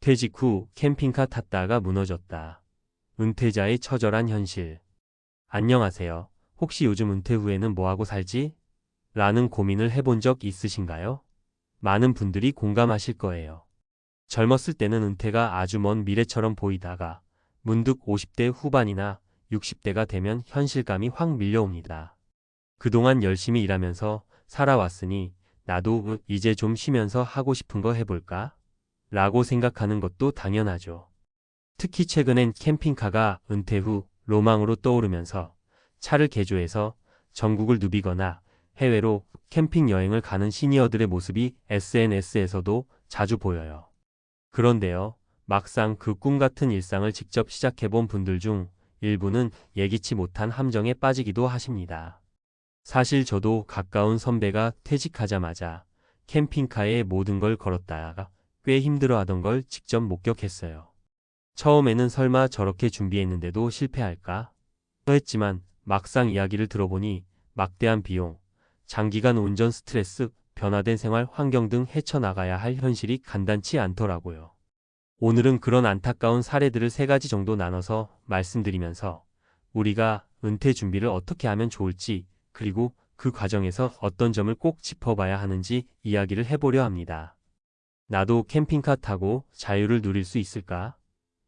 퇴직 후 캠핑카 탔다가 무너졌다. 은퇴자의 처절한 현실. 안녕하세요. 혹시 요즘 은퇴 후에는 뭐하고 살지? 라는 고민을 해본 적 있으신가요? 많은 분들이 공감하실 거예요. 젊었을 때는 은퇴가 아주 먼 미래처럼 보이다가 문득 50대 후반이나 60대가 되면 현실감이 확 밀려옵니다. 그동안 열심히 일하면서 살아왔으니 나도 이제 좀 쉬면서 하고 싶은 거 해볼까? 라고 생각하는 것도 당연하죠. 특히 최근엔 캠핑카가 은퇴 후 로망으로 떠오르면서 차를 개조해서 전국을 누비거나 해외로 캠핑 여행을 가는 시니어들의 모습이 SNS에서도 자주 보여요. 그런데요, 막상 그 꿈 같은 일상을 직접 시작해본 분들 중 일부는 예기치 못한 함정에 빠지기도 하십니다. 사실 저도 가까운 선배가 퇴직하자마자 캠핑카에 모든 걸 걸었다가 꽤 힘들어하던 걸 직접 목격했어요. 처음에는 설마 저렇게 준비했는데도 실패할까? 했지만 막상 이야기를 들어보니 막대한 비용, 장기간 운전 스트레스, 변화된 생활 환경 등 헤쳐나가야 할 현실이 간단치 않더라고요. 오늘은 그런 안타까운 사례들을 3가지 정도 나눠서 말씀드리면서 우리가 은퇴 준비를 어떻게 하면 좋을지, 그리고 그 과정에서 어떤 점을 꼭 짚어봐야 하는지 이야기를 해보려 합니다. 나도 캠핑카 타고 자유를 누릴 수 있을까?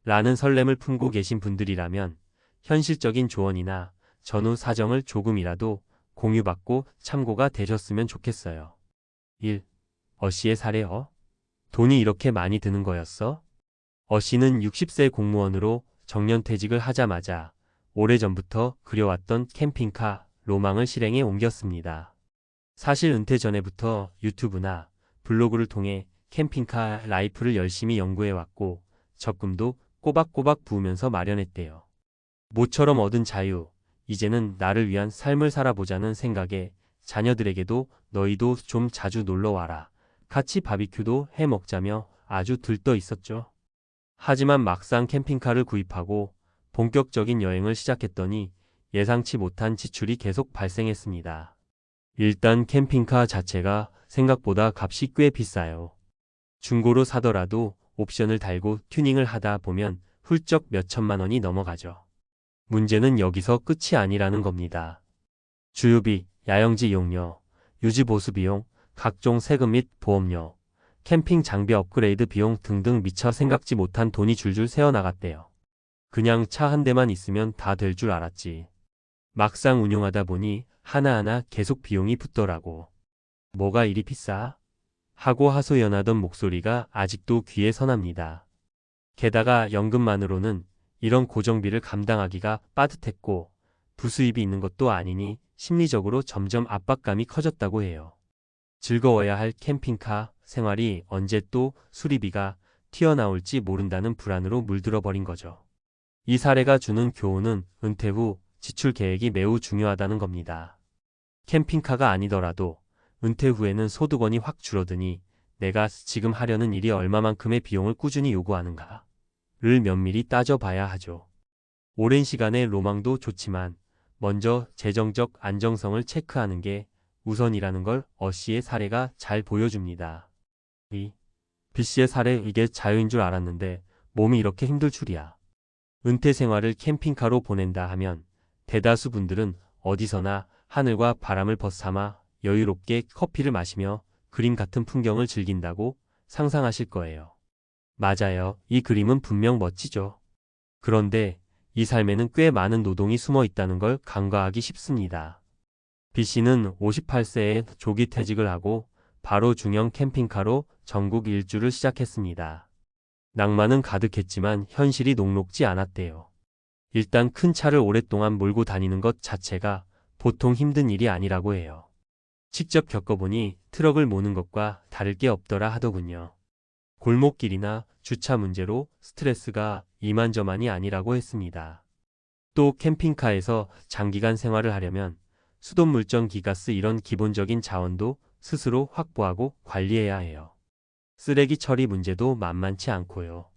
라는 설렘을 품고 계신 분들이라면 현실적인 조언이나 전후 사정을 조금이라도 공유받고 참고가 되셨으면 좋겠어요. 1. 어씨의 사례. 돈이 이렇게 많이 드는 거였어? 어씨는 60세 공무원으로 정년퇴직을 하자마자 오래전부터 그려왔던 캠핑카 로망을 실행에 옮겼습니다. 사실 은퇴 전에부터 유튜브나 블로그를 통해 캠핑카 라이프를 열심히 연구해왔고 적금도 꼬박꼬박 부으면서 마련했대요. 모처럼 얻은 자유, 이제는 나를 위한 삶을 살아보자는 생각에 자녀들에게도 너희도 좀 자주 놀러와라, 같이 바비큐도 해 먹자며 아주 들떠 있었죠. 하지만 막상 캠핑카를 구입하고 본격적인 여행을 시작했더니 예상치 못한 지출이 계속 발생했습니다. 일단 캠핑카 자체가 생각보다 값이 꽤 비싸요. 중고로 사더라도 옵션을 달고 튜닝을 하다 보면 훌쩍 몇천만 원이 넘어가죠. 문제는 여기서 끝이 아니라는 겁니다. 주유비, 야영지 이용료, 유지 보수 비용, 각종 세금 및 보험료, 캠핑 장비 업그레이드 비용 등등 미처 생각지 못한 돈이 줄줄 새어나갔대요. 그냥 차 한 대만 있으면 다 될 줄 알았지. 막상 운용하다 보니 하나하나 계속 비용이 붙더라고. 뭐가 이리 비싸? 하고 하소연하던 목소리가 아직도 귀에 선합니다. 게다가 연금만으로는 이런 고정비를 감당하기가 빠듯했고 부수입이 있는 것도 아니니 심리적으로 점점 압박감이 커졌다고 해요. 즐거워야 할 캠핑카 생활이 언제 또 수리비가 튀어나올지 모른다는 불안으로 물들어 버린 거죠. 이 사례가 주는 교훈은 은퇴 후 지출 계획이 매우 중요하다는 겁니다. 캠핑카가 아니더라도 은퇴 후에는 소득원이 확 줄어드니 내가 지금 하려는 일이 얼마만큼의 비용을 꾸준히 요구하는가를 면밀히 따져봐야 하죠. 오랜 시간의 로망도 좋지만 먼저 재정적 안정성을 체크하는 게 우선이라는 걸 어씨의 사례가 잘 보여줍니다. B씨의 사례, 이게 자유인 줄 알았는데 몸이 이렇게 힘들 줄이야. 은퇴 생활을 캠핑카로 보낸다 하면 대다수 분들은 어디서나 하늘과 바람을 벗삼아 여유롭게 커피를 마시며 그림 같은 풍경을 즐긴다고 상상하실 거예요. 맞아요. 이 그림은 분명 멋지죠. 그런데 이 삶에는 꽤 많은 노동이 숨어 있다는 걸 간과하기 쉽습니다. B씨는 58세에 조기 퇴직을 하고 바로 중형 캠핑카로 전국 일주를 시작했습니다. 낭만은 가득했지만 현실이 녹록지 않았대요. 일단 큰 차를 오랫동안 몰고 다니는 것 자체가 보통 힘든 일이 아니라고 해요. 직접 겪어보니 트럭을 모는 것과 다를 게 없더라 하더군요. 골목길이나 주차 문제로 스트레스가 이만저만이 아니라고 했습니다. 또 캠핑카에서 장기간 생활을 하려면 수돗물전, 기가스 이런 기본적인 자원도 스스로 확보하고 관리해야 해요. 쓰레기 처리 문제도 만만치 않고요.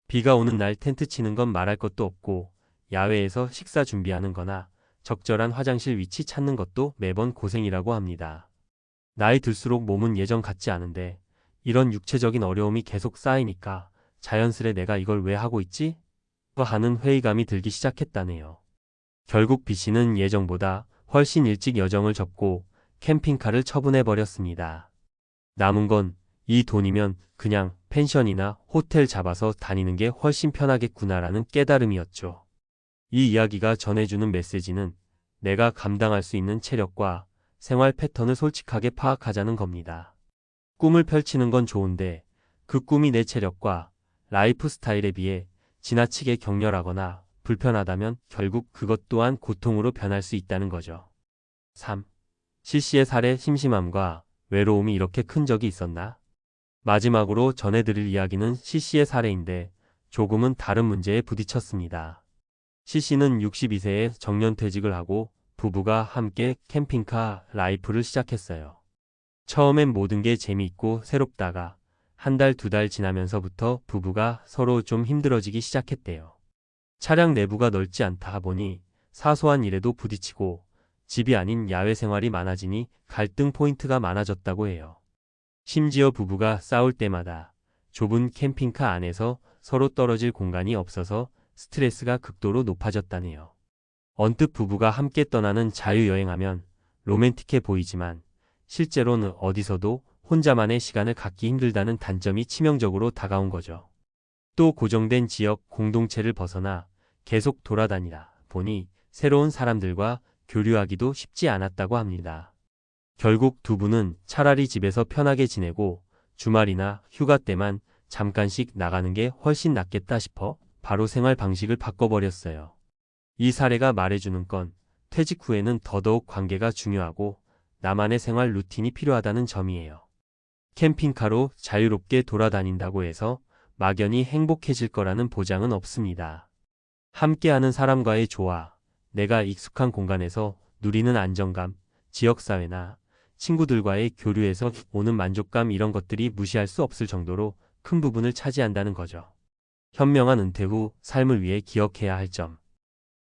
비가 오는 날 텐트 치는 건 말할 것도 없고 야외에서 식사 준비하는 거나 적절한 화장실 위치 찾는 것도 매번 고생이라고 합니다. 나이 들수록 몸은 예전 같지 않은데 이런 육체적인 어려움이 계속 쌓이니까 자연스레 내가 이걸 왜 하고 있지? 하는 회의감이 들기 시작했다네요. 결국 B씨는 예정보다 훨씬 일찍 여정을 접고 캠핑카를 처분해버렸습니다. 남은 건 이 돈이면 그냥 펜션이나 호텔 잡아서 다니는 게 훨씬 편하겠구나라는 깨달음이었죠. 이 이야기가 전해주는 메시지는 내가 감당할 수 있는 체력과 생활 패턴을 솔직하게 파악하자는 겁니다. 꿈을 펼치는 건 좋은데 그 꿈이 내 체력과 라이프 스타일에 비해 지나치게 격렬하거나 불편하다면 결국 그것 또한 고통으로 변할 수 있다는 거죠. 3. C씨의 살에 심심함과 외로움이 이렇게 큰 적이 있었나? 마지막으로 전해드릴 이야기는 C씨의 사례인데 조금은 다른 문제에 부딪혔습니다. C씨는 62세에 정년퇴직을 하고 부부가 함께 캠핑카 라이프를 시작했어요. 처음엔 모든 게 재미있고 새롭다가 한 달, 두 달 지나면서부터 부부가 서로 좀 힘들어지기 시작했대요. 차량 내부가 넓지 않다 보니 사소한 일에도 부딪히고 집이 아닌 야외 생활이 많아지니 갈등 포인트가 많아졌다고 해요. 심지어 부부가 싸울 때마다 좁은 캠핑카 안에서 서로 떨어질 공간이 없어서 스트레스가 극도로 높아졌다네요. 언뜻 부부가 함께 떠나는 자유여행하면 로맨틱해 보이지만 실제로는 어디서도 혼자만의 시간을 갖기 힘들다는 단점이 치명적으로 다가온 거죠. 또 고정된 지역 공동체를 벗어나 계속 돌아다니다 보니 새로운 사람들과 교류하기도 쉽지 않았다고 합니다. 결국 두 분은 차라리 집에서 편하게 지내고 주말이나 휴가 때만 잠깐씩 나가는 게 훨씬 낫겠다 싶어 바로 생활 방식을 바꿔버렸어요. 이 사례가 말해주는 건 퇴직 후에는 더더욱 관계가 중요하고 나만의 생활 루틴이 필요하다는 점이에요. 캠핑카로 자유롭게 돌아다닌다고 해서 막연히 행복해질 거라는 보장은 없습니다. 함께하는 사람과의 조화, 내가 익숙한 공간에서 누리는 안정감, 지역사회나 친구들과의 교류에서 오는 만족감 이런 것들이 무시할 수 없을 정도로 큰 부분을 차지한다는 거죠. 현명한 은퇴 후 삶을 위해 기억해야 할 점.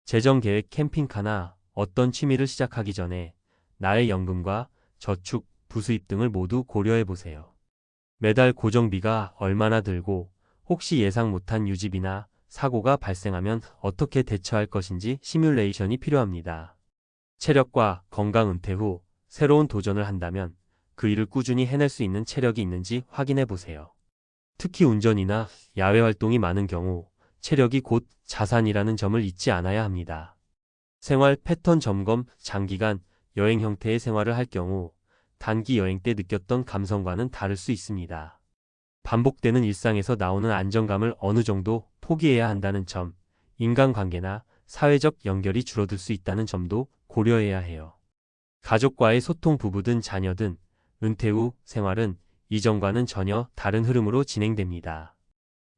재정계획 캠핑카나 어떤 취미를 시작하기 전에 나의 연금과 저축, 부수입 등을 모두 고려해 보세요. 매달 고정비가 얼마나 들고 혹시 예상 못한 유지비나 사고가 발생하면 어떻게 대처할 것인지 시뮬레이션이 필요합니다. 체력과 건강 은퇴 후 새로운 도전을 한다면 그 일을 꾸준히 해낼 수 있는 체력이 있는지 확인해 보세요. 특히 운전이나 야외 활동이 많은 경우 체력이 곧 자산이라는 점을 잊지 않아야 합니다. 생활 패턴 점검, 장기간 여행 형태의 생활을 할 경우 단기 여행 때 느꼈던 감성과는 다를 수 있습니다. 반복되는 일상에서 나오는 안정감을 어느 정도 포기해야 한다는 점, 인간관계나 사회적 연결이 줄어들 수 있다는 점도 고려해야 해요. 가족과의 소통, 부부든 자녀든 은퇴 후 생활은 이전과는 전혀 다른 흐름으로 진행됩니다.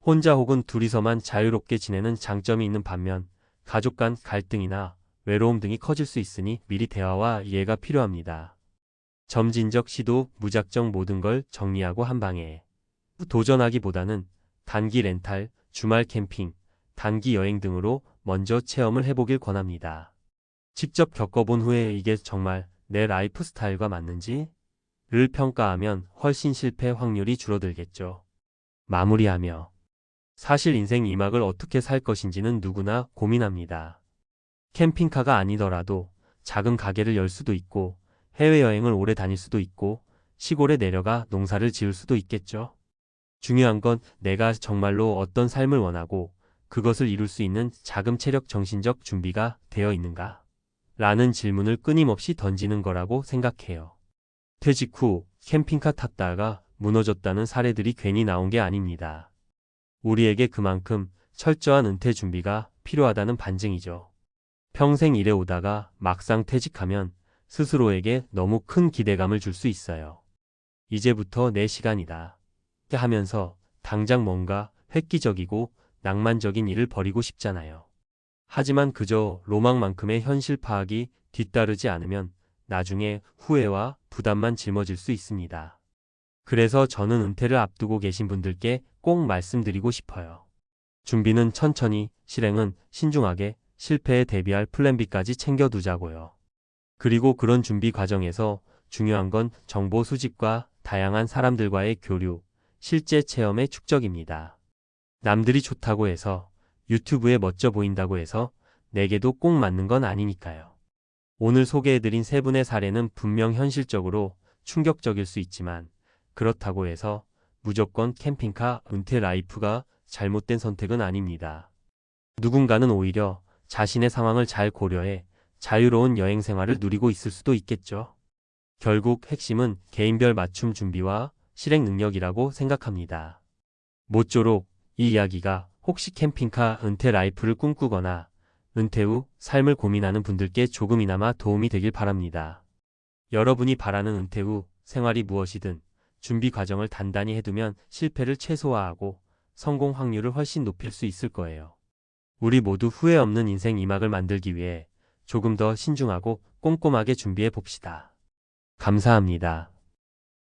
혼자 혹은 둘이서만 자유롭게 지내는 장점이 있는 반면 가족 간 갈등이나 외로움 등이 커질 수 있으니 미리 대화와 이해가 필요합니다. 점진적 시도, 무작정 모든 걸 정리하고 한 방에 도전하기보다는 단기 렌탈, 주말 캠핑, 단기 여행 등으로 먼저 체험을 해보길 권합니다. 직접 겪어본 후에 이게 정말 내 라이프 스타일과 맞는지를 평가하면 훨씬 실패 확률이 줄어들겠죠. 마무리하며 사실 인생 2막을 어떻게 살 것인지는 누구나 고민합니다. 캠핑카가 아니더라도 작은 가게를 열 수도 있고 해외여행을 오래 다닐 수도 있고 시골에 내려가 농사를 지을 수도 있겠죠. 중요한 건 내가 정말로 어떤 삶을 원하고 그것을 이룰 수 있는 자금, 체력, 정신적 준비가 되어 있는가? 라는 질문을 끊임없이 던지는 거라고 생각해요. 퇴직 후 캠핑카 탔다가 무너졌다는 사례들이 괜히 나온 게 아닙니다. 우리에게 그만큼 철저한 은퇴 준비가 필요하다는 반증이죠. 평생 일해 오다가 막상 퇴직하면 스스로에게 너무 큰 기대감을 줄 수 있어요. 이제부터 내 시간이다 하면서 당장 뭔가 획기적이고 낭만적인 일을 벌이고 싶잖아요. 하지만 그저 로망만큼의 현실 파악이 뒤따르지 않으면 나중에 후회와 부담만 짊어질 수 있습니다. 그래서 저는 은퇴를 앞두고 계신 분들께 꼭 말씀드리고 싶어요. 준비는 천천히, 실행은 신중하게, 실패에 대비할 플랜 B까지 챙겨두자고요. 그리고 그런 준비 과정에서 중요한 건 정보 수집과 다양한 사람들과의 교류, 실제 체험의 축적입니다. 남들이 좋다고 해서, 유튜브에 멋져 보인다고 해서 내게도 꼭 맞는 건 아니니까요. 오늘 소개해드린 세 분의 사례는 분명 현실적으로 충격적일 수 있지만, 그렇다고 해서 무조건 캠핑카 은퇴 라이프가 잘못된 선택은 아닙니다. 누군가는 오히려 자신의 상황을 잘 고려해 자유로운 여행 생활을 누리고 있을 수도 있겠죠. 결국 핵심은 개인별 맞춤 준비와 실행 능력이라고 생각합니다. 모쪼록 이 이야기가 혹시 캠핑카 은퇴 라이프를 꿈꾸거나 은퇴 후 삶을 고민하는 분들께 조금이나마 도움이 되길 바랍니다. 여러분이 바라는 은퇴 후 생활이 무엇이든 준비 과정을 단단히 해두면 실패를 최소화하고 성공 확률을 훨씬 높일 수 있을 거예요. 우리 모두 후회 없는 인생 2막을 만들기 위해 조금 더 신중하고 꼼꼼하게 준비해 봅시다. 감사합니다.